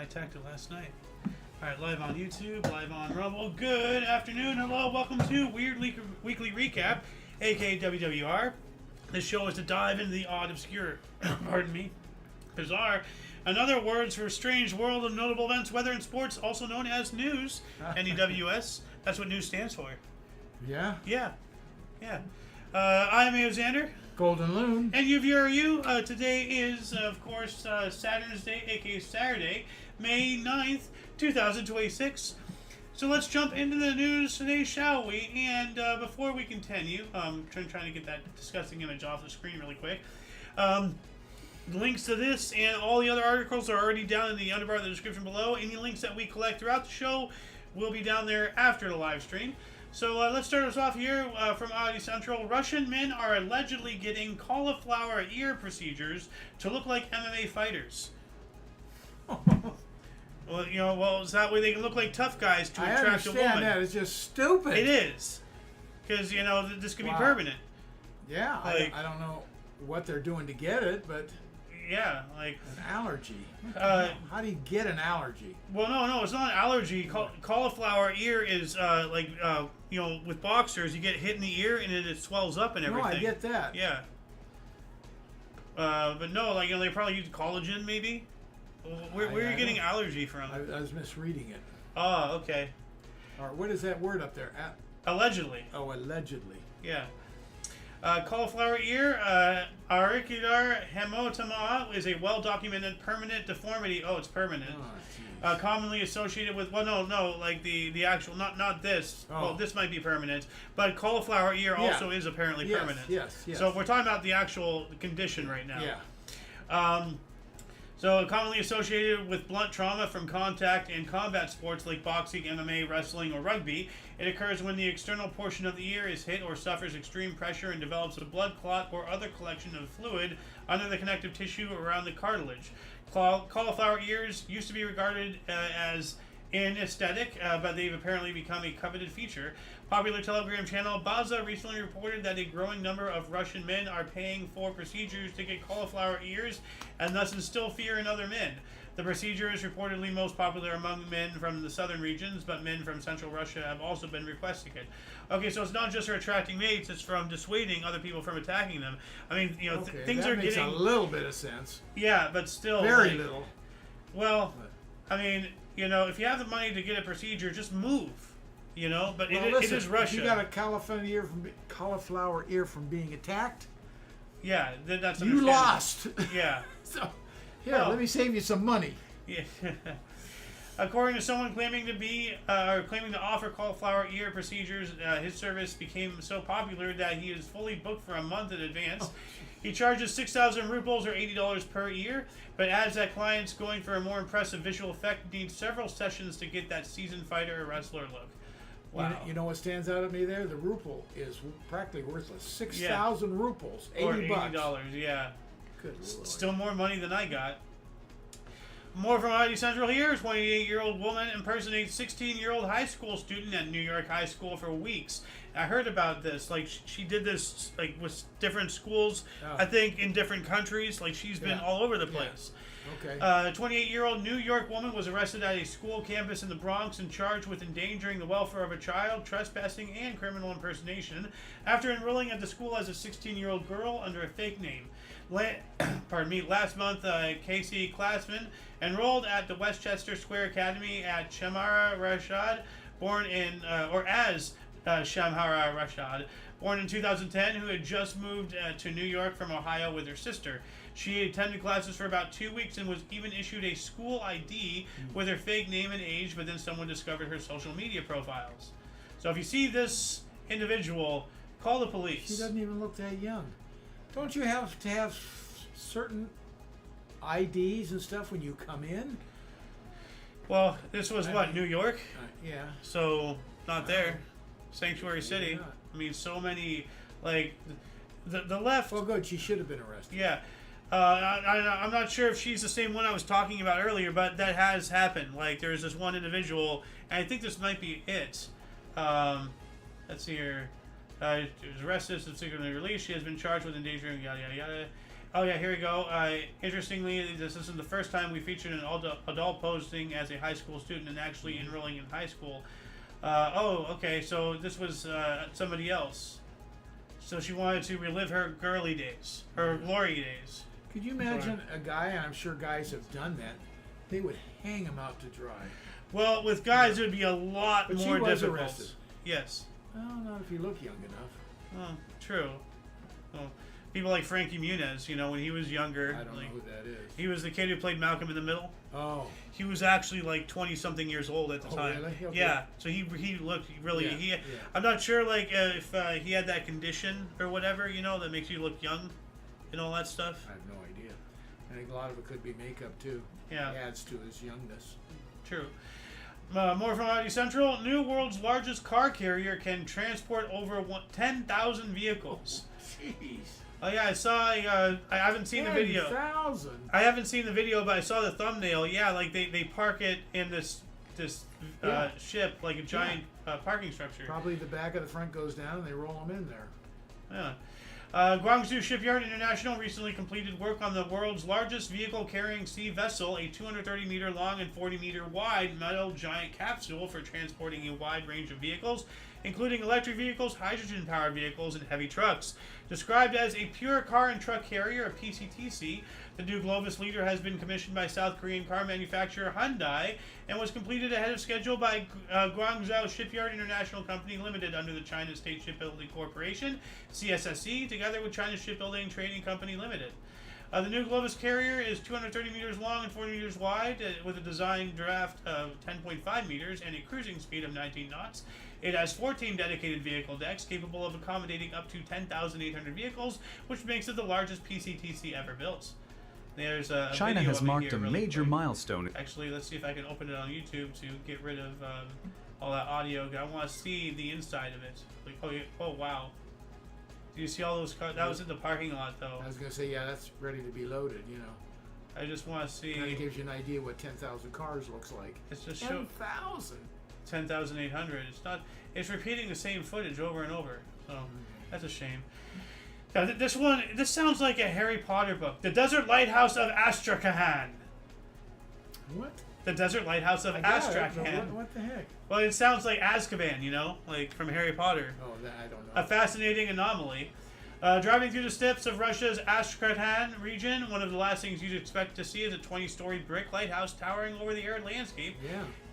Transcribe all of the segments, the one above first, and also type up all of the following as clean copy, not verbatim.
attacked it last night. Alright, live on YouTube, live on Rumble. Good afternoon, hello, welcome to Weekly Recap AKA W.W.R. This show is to dive into the odd, obscure, pardon me, bizarre, and other words for a strange world of notable events, weather, and sports, also known as news. NEWS. That's what news stands for. Yeah? Yeah. I'm Xander. Golden Loon. And you. Today is, of course, Saturn's Day, aka Saturday, May 9th, 2026. So let's jump into the news today, shall we? And before we continue, trying to get that disgusting image off the screen really quick. Links to this and all the other articles are already down in the underbar of the description below. Any links that we collect throughout the show will be down there after the live stream. So let's start us off here from Oddity Central. Russian men are allegedly getting cauliflower ear procedures to look like MMA fighters. Well, is that way they can look like tough guys to attract a woman? I understand that. It's just stupid. It is. Because, this could be permanent. Yeah, I don't know what they're doing to get it, but... Yeah, like... An allergy. How do you get an allergy? Well, no, it's not an allergy. Cauliflower ear is, with boxers, you get hit in the ear and then it swells up and everything. No, I get that. Yeah. But no, they probably use collagen, maybe? Where are you getting allergy from? I was misreading it. Oh, okay. All right, what is that word up there? Allegedly. Oh, allegedly. Yeah. Cauliflower ear, auricular hemotoma is a well-documented permanent deformity. Oh, it's permanent. Oh, commonly associated with, the actual, not this. Oh. Well, this might be permanent, but cauliflower ear also is apparently permanent. Yes. So we're talking about the actual condition right now. Yeah. So commonly associated with blunt trauma from contact in combat sports like boxing, MMA, wrestling, or rugby. It occurs when the external portion of the ear is hit or suffers extreme pressure and develops a blood clot or other collection of fluid under the connective tissue around the cartilage. Cauliflower ears used to be regarded as anesthetic, but they've apparently become a coveted feature. Popular Telegram channel Baza recently reported that a growing number of Russian men are paying for procedures to get cauliflower ears and thus instill fear in other men. The procedure is reportedly most popular among men from the southern regions, but men from central Russia have also been requesting it. Okay, so it's not just for attracting mates, it's from dissuading other people from attacking them. I mean, things are getting... That makes a little bit of sense. Yeah, but still... Very little. Well, I mean, if you have the money to get a procedure, just move. But it is Russia. If you got a cauliflower ear from being attacked, yeah, that's you lost. Yeah. So, let me save you some money. Yeah. According to someone claiming to offer cauliflower ear procedures, his service became so popular that he is fully booked for a month in advance. Oh. He charges 6,000 rubles or $80 per ear, but adds that clients going for a more impressive visual effect need several sessions to get that seasoned fighter or wrestler look. Wow. You know what stands out at me there? The ruble is practically worthless. 6,000 rubles, $80. $80, yeah. Good Lord. Still more money than I got. More from ID Central here. 28-year-old woman impersonates 16-year-old high school student at New York High School for weeks. I heard about this. She did this with different schools. Oh. I think in different countries. She's been all over the place. Yeah. Okay. A 28-year-old New York woman was arrested at a school campus in the Bronx and charged with endangering the welfare of a child, trespassing, and criminal impersonation after enrolling at the school as a 16-year-old girl under a fake name. Last month, Casey Klassman enrolled at the Westchester Square Academy at Shamhara Rashad, Shamhara Rashad, born in 2010, who had just moved to New York from Ohio with her sister. She attended classes for about 2 weeks and was even issued a school ID with her fake name and age, but then someone discovered her social media profiles. So if you see this individual, call the police. She doesn't even look that young. Don't you have to have certain IDs and stuff when you come in? Well, this was New York? Yeah. So, not there. Sanctuary City. Not. I mean, so many, the left... Well, good. She should have been arrested. Yeah. I'm not sure if she's the same one I was talking about earlier, but that has happened. There's this one individual, and I think this might be it. Let's see here. She was arrested, subsequently released. She has been charged with endangering, yada, yada, yada. Oh yeah, here we go. Interestingly, this isn't the first time we featured an adult posing as a high school student and actually enrolling in high school. Okay, so this was somebody else. So she wanted to relive her girly days, her glory days. Could you imagine a guy, and I'm sure guys have done that, they would hang him out to dry. Well, with guys, it would be a lot more she was difficult. arrested. Yes. Well, not if you look young enough. Oh, true. Well, people like Frankie Muniz, when he was younger. I don't know who that is. He was the kid who played Malcolm in the Middle. Oh. He was actually like 20-something years old at the time. Really? Okay. Yeah. So he looked really. Yeah. I'm not sure if he had that condition or whatever, that makes you look young, and all that stuff. I have no idea. I think a lot of it could be makeup too. Yeah. Adds to his youngness. True. More from Audi Central. New world's largest car carrier can transport over 10,000 vehicles. Jeez. Oh yeah, I saw. I haven't seen the video. 10,000. I haven't seen the video, but I saw the thumbnail. Yeah, like they park it in this ship, like a giant parking structure. Probably the back of the front goes down and they roll them in there. Yeah. Guangzhou Shipyard International recently completed work on the world's largest vehicle-carrying sea vessel, a 230-meter long and 40-meter wide metal giant capsule for transporting a wide range of vehicles, including electric vehicles, hydrogen-powered vehicles, and heavy trucks. Described as a pure car and truck carrier, a PCTC, the new Globus leader has been commissioned by South Korean car manufacturer Hyundai and was completed ahead of schedule by Guangzhou Shipyard International Company Limited under the China State Shipbuilding Corporation, CSSC, together with China Shipbuilding Trading Company Limited. The new Globus carrier is 230 meters long and 40 meters wide, with a design draft of 10.5 meters and a cruising speed of 19 knots. It has 14 dedicated vehicle decks capable of accommodating up to 10,800 vehicles, which makes it the largest PCTC ever built. There's a China video has of it marked here a really major quick. milestone. Actually, let's see if I can open it on YouTube to get rid of all that audio. I want to see the inside of it. Like, oh wow. Do you see all those cars? That was in the parking lot, though. I was going to say, yeah, that's ready to be loaded, I just want to see. Kind of gives you an idea what 10,000 cars looks like. It's just 10,000. 10,800. It's not. It's repeating the same footage over and over. So that's a shame. Now, this sounds like a Harry Potter book. The Desert Lighthouse of Astrakhan. What? The Desert Lighthouse of Astrakhan. What the heck? Well, it sounds like Azkaban, like from Harry Potter. Oh, I don't know. A fascinating anomaly. Driving through the steppes of Russia's Astrakhan region, one of the last things you'd expect to see is a 20-story brick lighthouse towering over the arid landscape.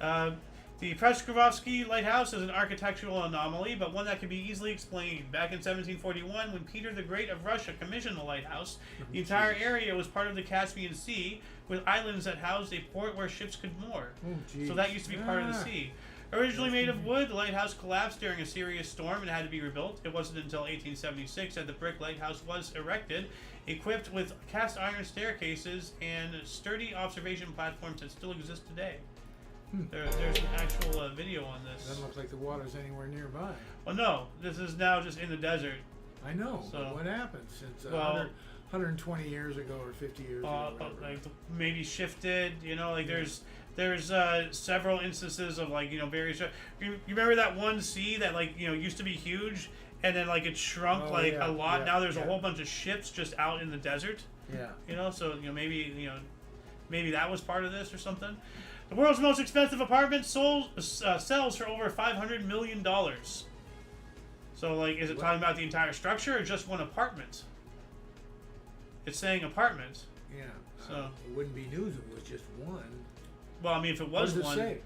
Yeah. The Preskrovsky Lighthouse is an architectural anomaly, but one that can be easily explained. Back in 1741, when Peter the Great of Russia commissioned the lighthouse, the entire area was part of the Caspian Sea, with islands that housed a port where ships could moor. So that used to be part of the sea. Originally made of wood, the lighthouse collapsed during a serious storm and had to be rebuilt. It wasn't until 1876 that the brick lighthouse was erected, equipped with cast iron staircases and sturdy observation platforms that still exist today. There's an actual video on this. Doesn't look like the water's anywhere nearby. Well, no, this is now just in the desert. I know. So, but what happened since 120 years ago or 50 years ago? Like maybe shifted. There's several instances of various. You remember that one sea that used to be huge and then it shrunk a lot. Now there's a whole bunch of ships just out in the desert. Yeah. So maybe that was part of this or something. The world's most expensive apartment sells for over $500 million. So, is it talking about the entire structure or just one apartment? It's saying apartment. Yeah. So it wouldn't be news if it was just one. Well, I mean, if it was what does one. it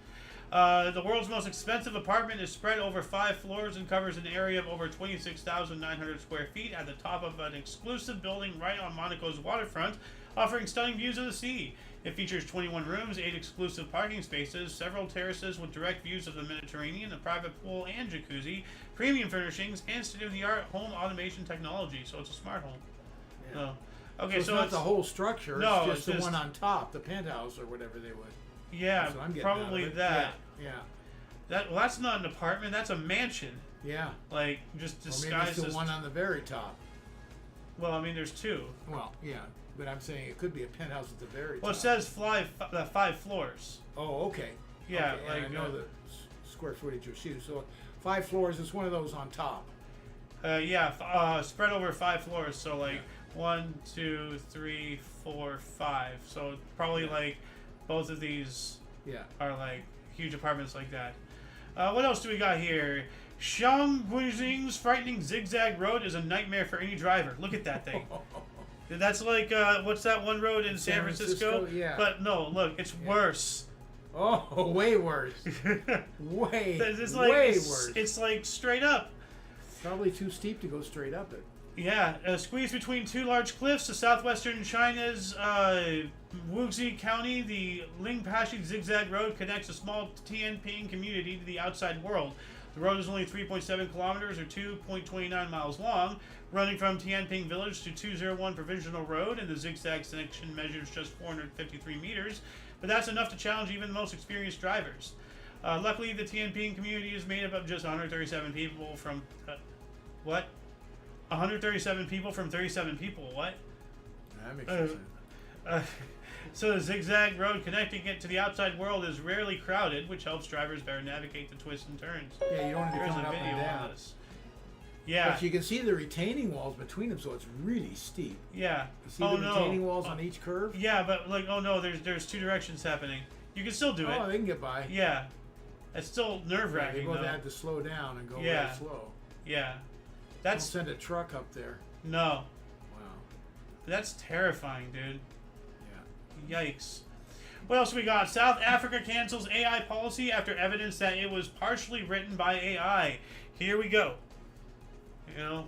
say? The world's most expensive apartment is spread over 5 floors and covers an area of over 26,900 square feet at the top of an exclusive building right on Monaco's waterfront, offering stunning views of the sea. It features 21 rooms, 8 exclusive parking spaces, several terraces with direct views of the Mediterranean, a private pool and jacuzzi, premium furnishings, and state-of-the-art home automation technology. So it's a smart home. Yeah. Okay, so it's not the whole structure. No, it's just the one on top, the penthouse or whatever they would. Yeah, That's what I'm getting probably out of it. that. Yeah. That's not an apartment. That's a mansion. Yeah. Just Or disguised maybe it's the as. one on the very top. Well, I mean, there's 2. Well, yeah, but I'm saying it could be a penthouse at the very top. Well, it says 5 floors. Oh, okay. Yeah, okay. And I know the square footage of shoes. So 5 floors is one of those on top. Spread over 5 floors. So 1, 2, 3, 4, 5. So probably like both of these Yeah. are like huge apartments like that. What else do we got here? Shanguizing's frightening zigzag road is a nightmare for any driver. Look at that thing. That's like what's that one road in San Francisco? Yeah. But no, look, it's worse. Oh, way worse. way worse. It's like straight up. Probably too steep to go straight up it. Yeah, squeezed between two large cliffs to southwestern China's Wuxi County, the Lingpashi Zigzag Road connects a small Tianping community to the outside world. The road is only 3.7 kilometers or 2.29 miles long, running from Tianping Village to 201 Provisional Road, and the zigzag section measures just 453 meters, but that's enough to challenge even the most experienced drivers. Luckily, the Tianping community is made up of just 137 people from... what? 137 people from 37 people, what? That makes sense. So the zigzag road connecting it to the outside world is rarely crowded, which helps drivers better navigate the twists and turns. Yeah, you don't need to There's come a up video and down. on this. Yeah. But you can see the retaining walls between them, so it's really steep. Yeah. You see the retaining walls on each curve? Yeah, but like, oh no, there's two directions happening. You can still do it. Oh, they can get by. Yeah. It's still nerve-wracking, They both though. have to slow down and go really slow. Yeah. Don't That's... send a truck up there. No. Wow. That's terrifying, dude. Yeah. Yikes. What else we got? South Africa cancels AI policy after evidence that it was partially written by AI. Here we go. You know,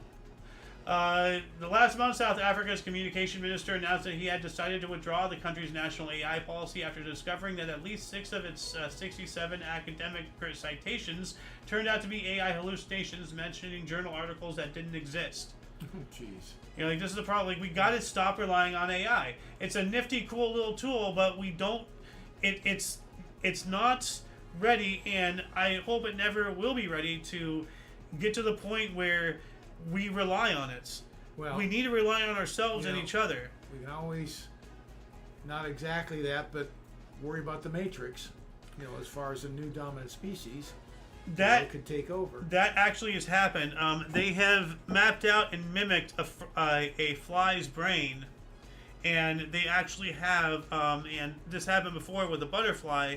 the last month, South Africa's communication minister announced that he had decided to withdraw the country's national AI policy after discovering that at least 6 of its 67 academic citations turned out to be AI hallucinations, mentioning journal articles that didn't exist. Jeez. You know, like, this is the problem. Like, we got to stop relying on AI. It's a nifty, cool little tool, but we don't. It's not ready, and I hope it never will be ready to get to the point where we rely on it. Well, we need to rely on ourselves and each other. We can always, not exactly that, but worry about the Matrix. You know, as far as a new dominant species that could take over. That actually has happened. They have mapped out and mimicked a fly's brain, and they actually have. And this happened before with a butterfly.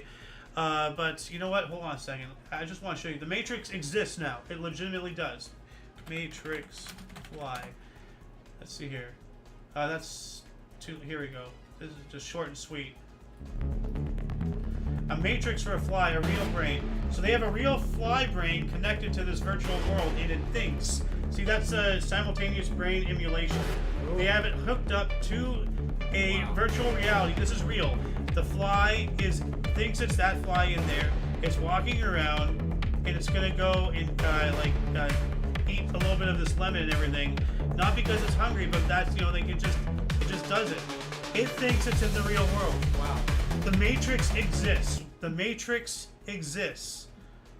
But you know what? Hold on a second. I just want to show you. The Matrix exists now. It legitimately does. Matrix fly. Let's see here. That's two. Here we go. This is just short and sweet. A matrix for a fly, a real brain. So they have a real fly brain connected to this virtual world, and it thinks. See, that's a simultaneous brain emulation. They have it hooked up to a virtual reality. This is real. The fly thinks it's that fly in there. It's walking around, and it's gonna go and eat a little bit of this lemon and everything. Not because it's hungry, but that's it just does it. It thinks it's in the real world. Wow. The Matrix exists. The Matrix exists.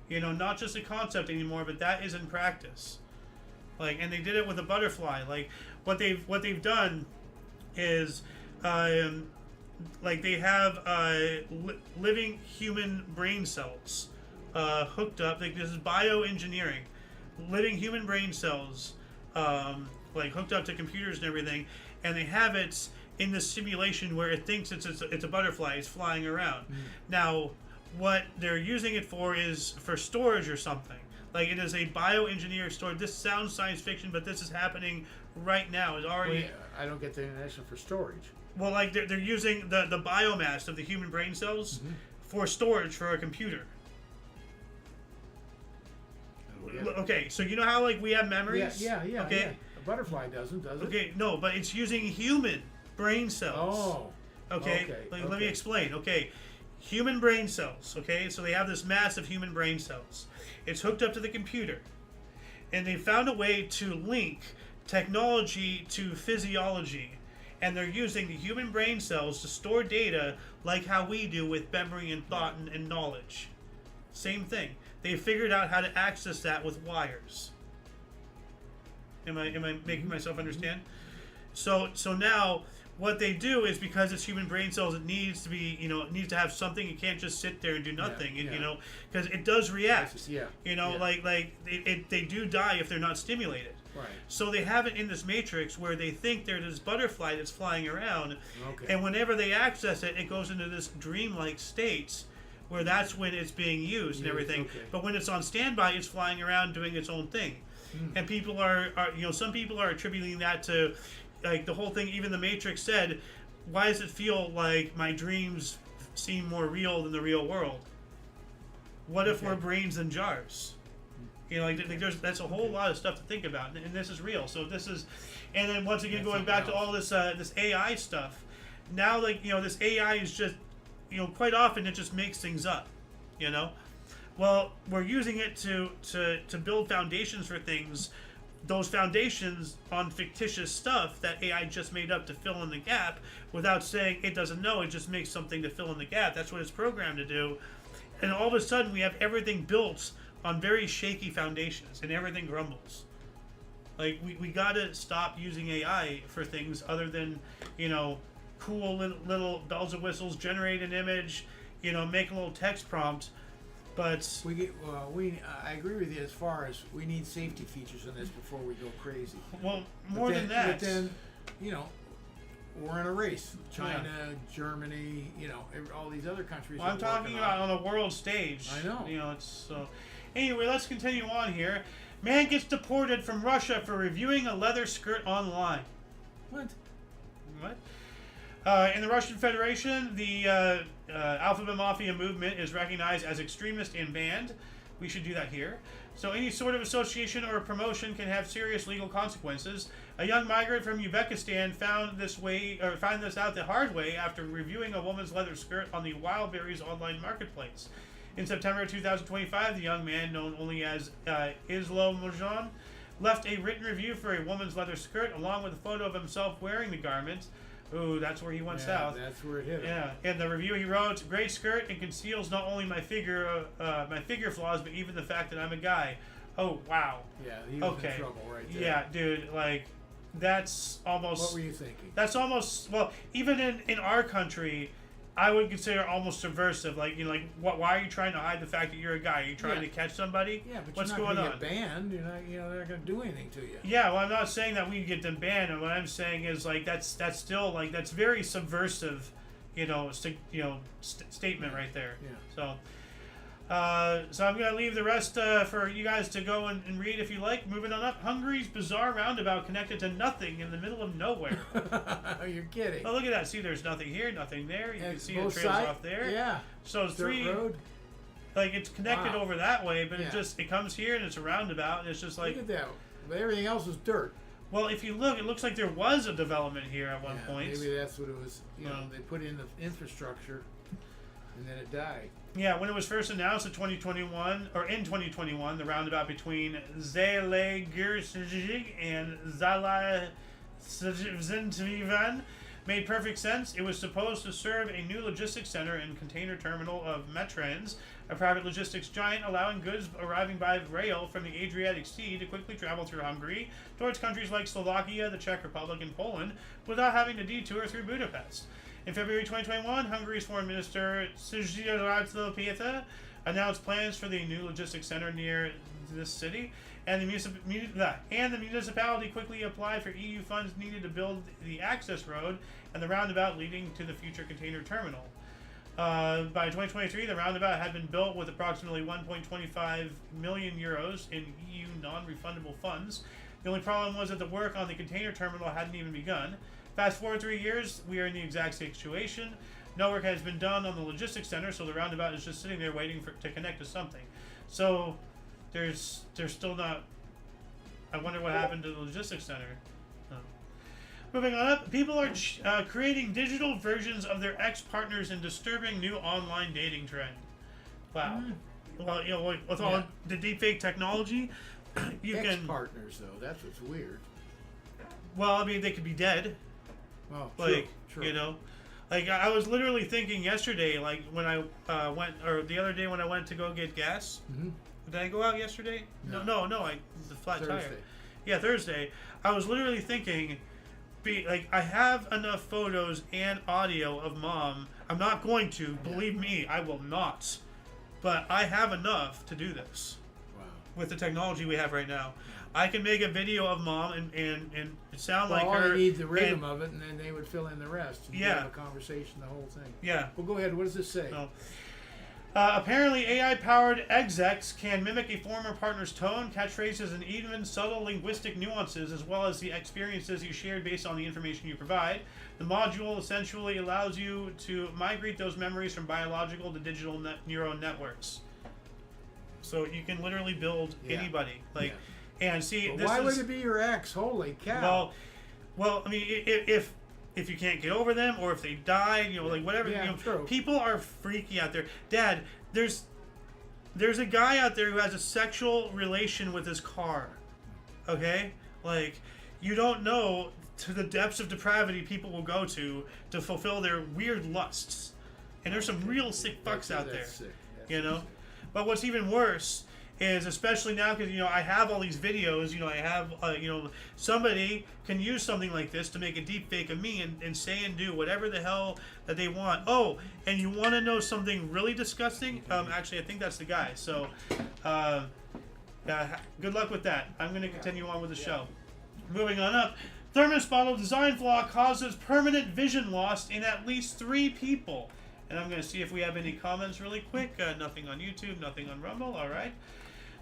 You know, not just a concept anymore, but that is in practice. Like, and they did it with a butterfly. Like, what they've done is, like, they have living human brain cells hooked up. Like, this is bioengineering. Living human brain cells, like, hooked up to computers and everything, and they have it in this simulation where it thinks it's a butterfly. It's flying around. Now, what they're using it for is for storage or something. Like, it is a bioengineered storage. This sounds science fiction, but this is happening right now. It's already. Well, yeah, I don't get the explanation for storage. Well, like, they're using the biomass of the human brain cells for storage for a computer. Okay, so you know how, like, we have memories? Yeah. Okay. Yeah. A butterfly doesn't, does it? Okay, no, but it's using human brain cells. Oh. Okay. Let me explain. Okay. Human brain cells. Okay. So they have this mass of human brain cells. It's hooked up to the computer. And they found a way to link technology to physiology. And they're using the human brain cells to store data like how we do with memory and thought and knowledge. Same thing. They figured out how to access that with wires. Am I making myself understand? So now what they do is, because it's human brain cells, it needs to be, it needs to have something. It can't just sit there and do nothing. Because it does react. Yeah. Like they do die if they're not stimulated. Right. So they have it in this matrix where they think there's this butterfly that's flying around, Okay. and whenever they access it, it goes into this dreamlike state where that's when it's being used and everything. Okay. But when it's on standby, it's flying around doing its own thing. And people are some people are attributing that to, like, the whole thing. Even the Matrix said, why does it feel like my dreams seem more real than the real world? What if we're brains in jars? That's a whole lot of stuff to think about, and this is real. So this is, and then once again, going back to all this this AI stuff. Now, this AI is just, quite often it just makes things up, Well, we're using it to build foundations for things, those foundations on fictitious stuff that AI just made up to fill in the gap without saying it doesn't know. It just makes something to fill in the gap. That's what it's programmed to do. And all of a sudden, we have everything built on very shaky foundations, and everything grumbles. Like, we gotta stop using AI for things other than, cool little bells and whistles, generate an image, make a little text prompt. But I agree with you as far as we need safety features in this before we go crazy. Well, more than that. But then, we're in a race. China, Germany, all these other countries. Well, I'm talking about on a world stage. I know. It's so. Anyway, let's continue on here. Man gets deported from Russia for reviewing a leather skirt online. What? In the Russian Federation, the Alphabet Mafia movement is recognized as extremist and banned. We should do that here. So any sort of association or promotion can have serious legal consequences. A young migrant from Uzbekistan found this out the hard way after reviewing a woman's leather skirt on the Wildberries online marketplace. In September 2025, the young man, known only as Islo Mojan, left a written review for a woman's leather skirt along with a photo of himself wearing the garment. Ooh, that's where he went south. That's where it hit him. Yeah. In the review, he wrote, "Great skirt and conceals not only my figure flaws, but even the fact that I'm a guy." Oh, wow. Yeah, he was in trouble right there. Yeah, dude, that's almost... What were you thinking? That's almost... Well, even in our country, I would consider almost subversive. Why are you trying to hide the fact that you're a guy? Are you trying to catch somebody? Yeah, but what's you're going not on? Get banned. You're not going to do anything to you. Yeah, well, I'm not saying that we get them banned. And what I'm saying is that's still that's very subversive, statement right there. Yeah. So I'm gonna leave the rest for you guys to go and read if you like. Moving on up, Hungary's bizarre roundabout connected to nothing in the middle of nowhere. You're kidding. Oh, look at that! See, there's nothing here, nothing there. You can see the trails off there. Yeah. So it's Dirt road. It's connected over that way, but Yeah. it comes here and it's a roundabout, and it's just like. Look at that. But everything else is dirt. Well, if you look, it looks like there was a development here at one point. Maybe that's what it was. They put in the infrastructure, and then it died. Yeah, when it was first announced in 2021, the roundabout between Zalaegerszeg and Zalaegerszeg made perfect sense. It was supposed to serve a new logistics center and container terminal of Metrans, a private logistics giant allowing goods arriving by rail from the Adriatic Sea to quickly travel through Hungary towards countries like Slovakia, the Czech Republic, and Poland without having to detour through Budapest. In February 2021, Hungary's Foreign Minister Szijjártó Péter announced plans for the new logistics center near this city, and the municipality quickly applied for EU funds needed to build the access road and the roundabout leading to the future container terminal. By 2023, the roundabout had been built with approximately 1.25 million euros in EU non-refundable funds. The only problem was that the work on the container terminal hadn't even begun. Fast forward 3 years, we are in the exact situation. No work has been done on the logistics center, so the roundabout is just sitting there waiting to connect to something. So there's still not. I wonder what happened to the logistics center. Moving on up, people are creating digital versions of their ex-partners in disturbing new online dating trend. Wow. Well, with all the deepfake technology, you can ex-partners though. That's what's weird. Well, I mean, they could be dead. Oh, True. I was literally thinking yesterday, when I the other day when I went to go get gas. Mm-hmm. Did I go out yesterday? No. The flat Thursday. tire. Yeah, Thursday. I was literally thinking, I have enough photos and audio of Mom. I'm not going to. Believe me, I will not. But I have enough to do this. Wow. with the technology we have right now. I can make a video of mom and sound well, like all her. you need the rhythm of it, and then they would fill in the rest. And Yeah. have a conversation, the whole thing. Yeah. Well, go ahead. What does this say? So, apparently, AI-powered execs can mimic a former partner's tone, catchphrases, and even subtle linguistic nuances, as well as the experiences you shared based on the information you provide. The module essentially allows you to migrate those memories from biological to digital neural networks. So you can literally build anybody. And see, Well, this why would it be your ex? Holy cow! Well, I mean, if you can't get over them, or if they died, you know, like whatever. Yeah, you know, true. people are freaky out there. Dad, there's a guy out there who has a sexual relation with his car. Okay, like you don't know to the depths of depravity people will go to fulfill their weird lusts, and there's some real sick fucks out there. Sick. You know, but what's even worse is, especially now, because, you know, I have all these videos, you know, I have, you know, somebody can use something like this to make a deep fake of me and say and do whatever the hell that they want. Oh, and you want to know something really disgusting? Actually, I think that's the guy. So, good luck with that. I'm going to continue on with the show. Moving on up. Thermos bottle design flaw causes permanent vision loss in at least 3 people. And I'm going to see if we have any comments really quick. Nothing on YouTube, nothing on Rumble. All right.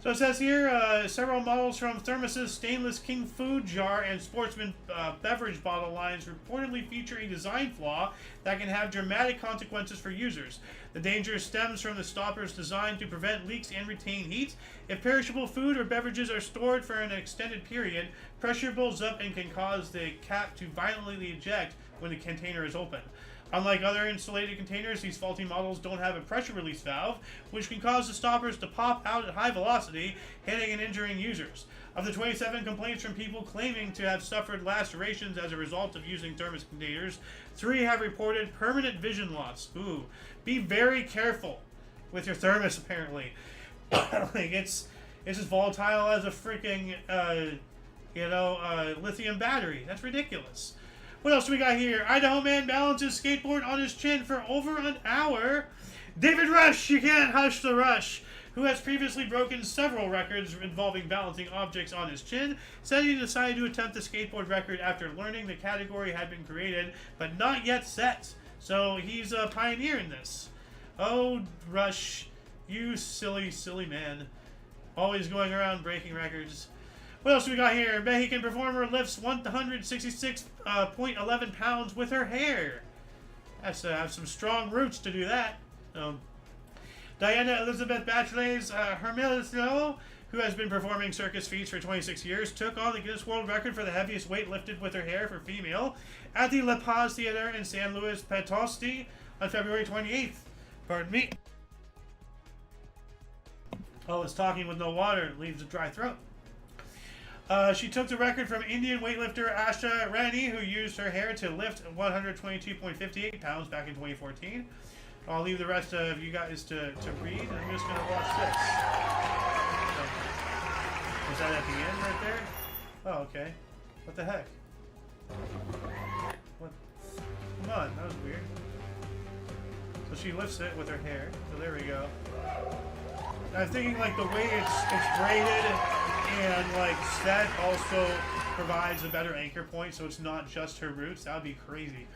So it says here, several models from Thermos's Stainless King food jar and Sportsman beverage bottle lines reportedly feature a design flaw that can have dramatic consequences for users. The danger stems from the stoppers designed to prevent leaks and retain heat. If perishable food or beverages are stored for an extended period, pressure builds up and can cause the cap to violently eject when the container is open. Unlike other insulated containers, these faulty models don't have a pressure release valve, which can cause the stoppers to pop out at high velocity, hitting and injuring users. Of the 27 complaints from people claiming to have suffered lacerations as a result of using thermos containers, 3 have reported permanent vision loss. Ooh, be very careful with your thermos, apparently. Like, it's as volatile as a freaking, lithium battery. That's ridiculous. What else do we got here? Idaho man balances skateboard on his chin for over an hour. David Rush, you can't hush the rush, who has previously broken several records involving balancing objects on his chin, said he decided to attempt the skateboard record after learning the category had been created, but not yet set. So he's a pioneer in this. Oh, Rush, you silly, silly man. Always going around breaking records. What else do we got here? Mexican performer lifts 166.11 pounds with her hair. Has to have some strong roots to do that. Diana Elizabeth Bachelet's Hermilio, who has been performing circus feats for 26 years, took on the Guinness World Record for the heaviest weight lifted with her hair for female at the La Paz Theater in San Luis Potosí on February 28th. Pardon me. Oh, it's talking with no water. It leaves a dry throat. She took the record from Indian weightlifter Asha Rani, who used her hair to lift 122.58 pounds back in 2014. I'll leave the rest of you guys to read. I'm just going to watch this. Was that at the end right there? Oh, okay. What the heck? What? Come on, that was weird. So she lifts it with her hair. So there we go. And I'm thinking like the way it's braided and like set also provides a better anchor point, so it's not just her roots. That would be crazy.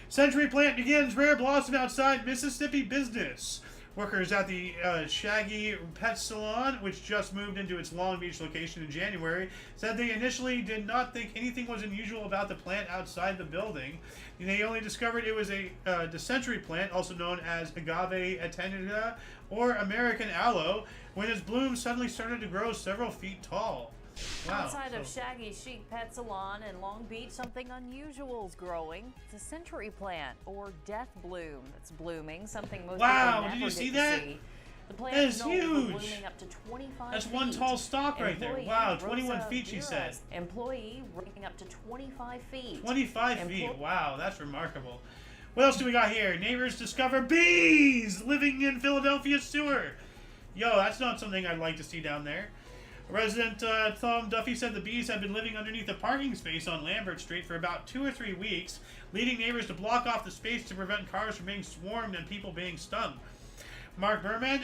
Century plant begins rare blossom outside Mississippi business. Workers at the Shaggy Pet Salon, which just moved into its Long Beach location in January, said they initially did not think anything was unusual about the plant outside the building. They only discovered it was the century plant, also known as Agave attenuata or American aloe, when its blooms suddenly started to grow several feet tall. Wow. Outside of Shaggy's Chic Pet Salon in Long Beach, something unusual is growing. It's a century plant, or death bloom, that's blooming, something most people never did you get see to that? see. The plant That is is known for huge. blooming up to 25 That's feet. one tall stalk right there. Employee Wow, 21 Rosa feet she said. Vera's employee raking up to 25 feet. 25 feet. Wow, that's remarkable. What else do we got here? Neighbors discover bees living in Philadelphia sewer. Yo, that's not something I'd like to see down there. Resident Tom Duffy said the bees had been living underneath a parking space on Lambert Street for about 2 or 3 weeks, leading neighbors to block off the space to prevent cars from being swarmed and people being stung. Mark Berman,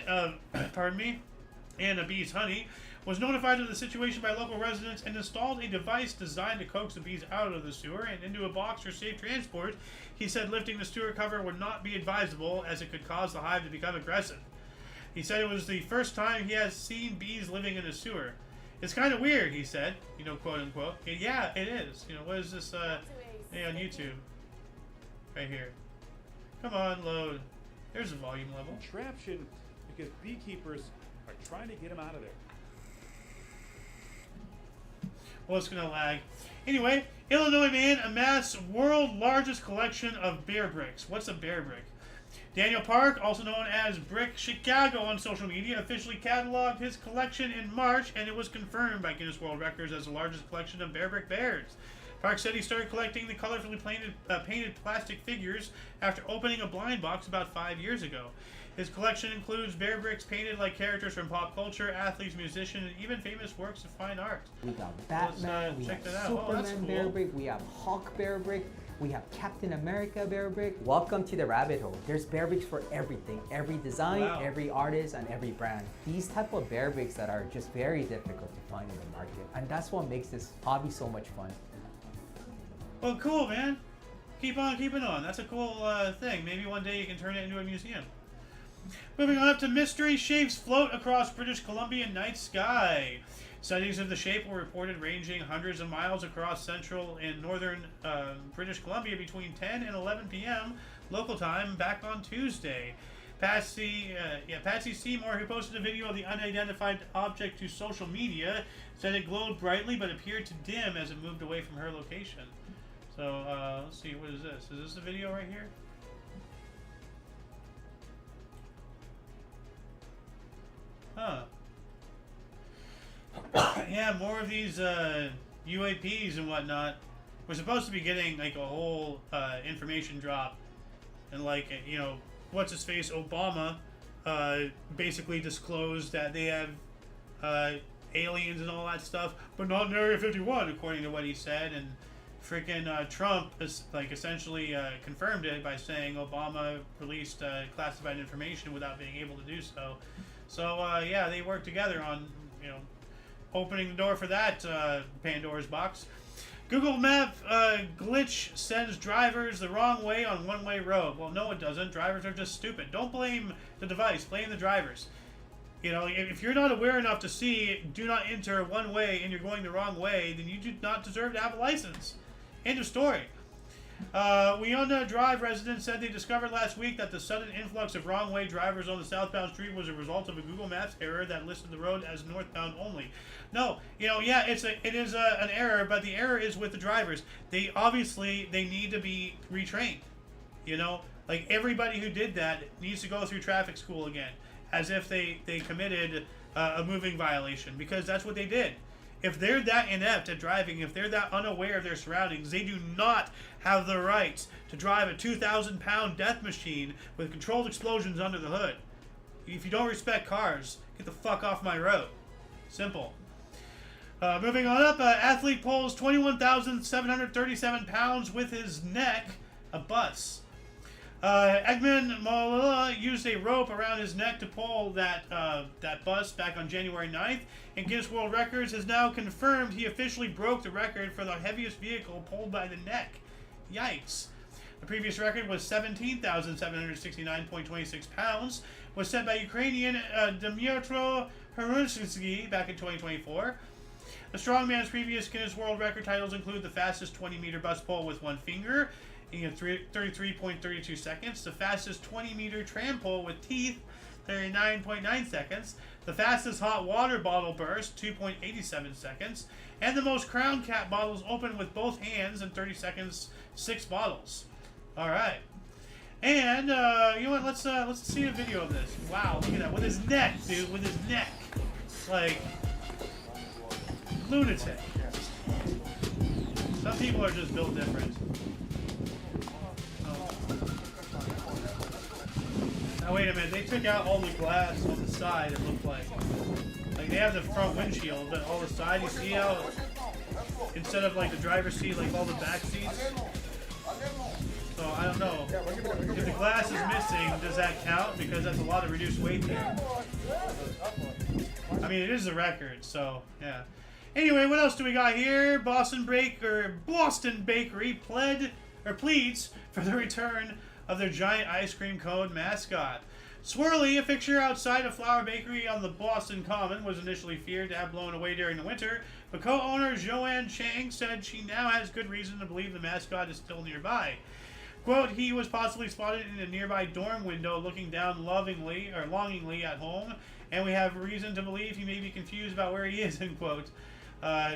and a bee's honey, was notified of the situation by local residents and installed a device designed to coax the bees out of the sewer and into a box for safe transport. He said lifting the sewer cover would not be advisable as it could cause the hive to become aggressive. He said it was the first time he has seen bees living in a sewer. It's kind of weird, he said, you know, quote unquote. Yeah, it is. You know, what is this, hey, on YouTube? Right here. Come on, load. There's the volume level. Contraption because beekeepers are trying to get him out of there. Well, it's going to lag. Anyway, Illinois man amassed world largest collection of bear bricks. What's a bear brick? Daniel Park, also known as Brick Chicago on social media, officially cataloged his collection in March, and it was confirmed by Guinness World Records as the largest collection of bear brick bears. Park said he started collecting the colorfully painted plastic figures after opening a blind box about 5 years ago. His collection includes bear bricks painted like characters from pop culture, athletes, musicians, and even famous works of fine art. We got Batman, we have Superman bear brick, we have Hulk bear brick, we have Captain America bear brick. Welcome to the rabbit hole. There's bear bricks for everything, every design, every artist, and every brand. These type of bear bricks that are just very difficult to find in the market, and that's what makes this hobby so much fun. Well, cool, man. Keep on keeping on. That's a cool thing. Maybe one day you can turn it into a museum. Moving on up to mystery shapes float across British Columbia night sky. Sightings of the shape were reported ranging hundreds of miles across central and northern British Columbia between 10 and 11 p.m. local time back on Tuesday. Patsy Seymour, who posted a video of the unidentified object to social media, said it glowed brightly but appeared to dim as it moved away from her location. So, let's see, what is this? Is this the video right here? Huh. Yeah, more of these UAPs and whatnot. We're supposed to be getting like a whole information drop, and like, you know, what's his face, Obama, basically disclosed that they have aliens and all that stuff, but not in Area 51, according to what he said. And freaking Trump is like essentially confirmed it by saying Obama released classified information without being able to do so. So yeah, they work together on, you know, opening the door for that Pandora's box. Google Map glitch sends drivers the wrong way on one-way road. Well, no, it doesn't. Drivers are just stupid. Don't blame the device. Blame the drivers. You know, if you're not aware enough to see do not enter one way and you're going the wrong way, then you do not deserve to have a license. End of story. Wionda Drive residents said they discovered last week that the sudden influx of wrong-way drivers on the southbound street was a result of a Google Maps error that listed the road as northbound only. No, you know, yeah, it is an error, but the error is with the drivers. They need to be retrained. You know, like everybody who did that needs to go through traffic school again, as if they committed a moving violation, because that's what they did. If they're that inept at driving, if they're that unaware of their surroundings, they do not have the right to drive a 2,000-pound death machine with controlled explosions under the hood. If you don't respect cars, get the fuck off my road. Simple. Moving on up, athlete pulls 21,737 pounds with his neck, a bus. Egman Malala used a rope around his neck to pull that bus back on January 9th, and Guinness World Records has now confirmed he officially broke the record for the heaviest vehicle pulled by the neck. Yikes. The previous record was 17,769.26 pounds, was set by Ukrainian Dmytro Hrushevsky back in 2024. The strongman's previous Guinness World Record titles include the fastest 20-meter bus pull with one finger in 33.32 seconds, the fastest 20-meter tram pull with teeth, 39.9 seconds, the fastest hot water bottle burst, 2.87 seconds, and the most crown cap bottles opened with both hands in 30 seconds, 6 bottles. All right. And, you know what, let's see a video of this. Wow, look at that, with his neck, dude, with his neck. Like, lunatic. Some people are just built different. Now wait a minute, they took out all the glass on the side, it looked like. Like they have the front windshield, but all the side, you see how, instead of like the driver's seat, like all the back seats? So I don't know. If the glass is missing, does that count? Because that's a lot of reduced weight there. mean, it is a record, so yeah. Anyway, what else do we got here? Boston Bakery pleads for the return of their giant ice cream cone mascot. Swirly, a fixture outside a flour bakery on the Boston Common, was initially feared to have blown away during the winter, but co-owner Joanne Chang said she now has good reason to believe the mascot is still nearby. Quote, he was possibly spotted in a nearby dorm window looking down longingly at home, and we have reason to believe he may be confused about where he is, end quote.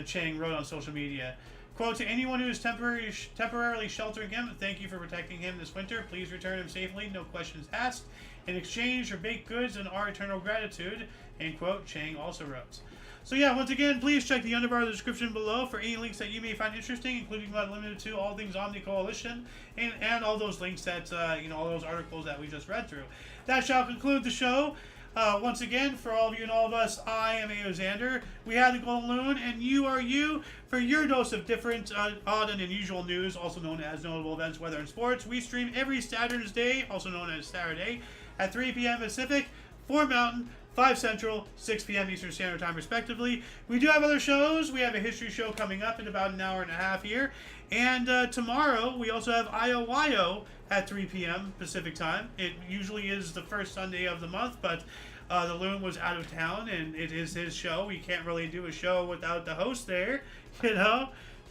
Chang wrote on social media. Quote, to anyone who is temporarily sheltering him, thank you for protecting him this winter. Please return him safely, no questions asked. In exchange for baked goods and our eternal gratitude, end quote, Chang also wrote. So yeah, once again, please check the underbar of the description below for any links that you may find interesting, including not limited to all things Omni Coalition, and all those links that, all those articles that we just read through. That shall conclude the show. Once again, for all of you and all of us, I am A.O. Xander. We have the Golden Loon, and you are you for your dose of different, odd, and unusual news, also known as notable events, weather, and sports. We stream every Saturn's Day, also known as Saturday, at 3 p.m. Pacific, 4 Mountain, 5 Central, 6 p.m. Eastern Standard Time, respectively. We do have other shows. We have a history show coming up in about an hour and a half here. And tomorrow, we also have IOYO at 3 p.m. Pacific Time. It usually is the first Sunday of the month, but the Loon was out of town, and it is his show. We can't really do a show without the host there,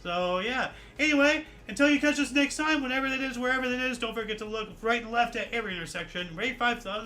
So, yeah. Anyway, until you catch us next time, whenever that is, wherever that is, don't forget to look right and left at every intersection. Rate 5 thumbs.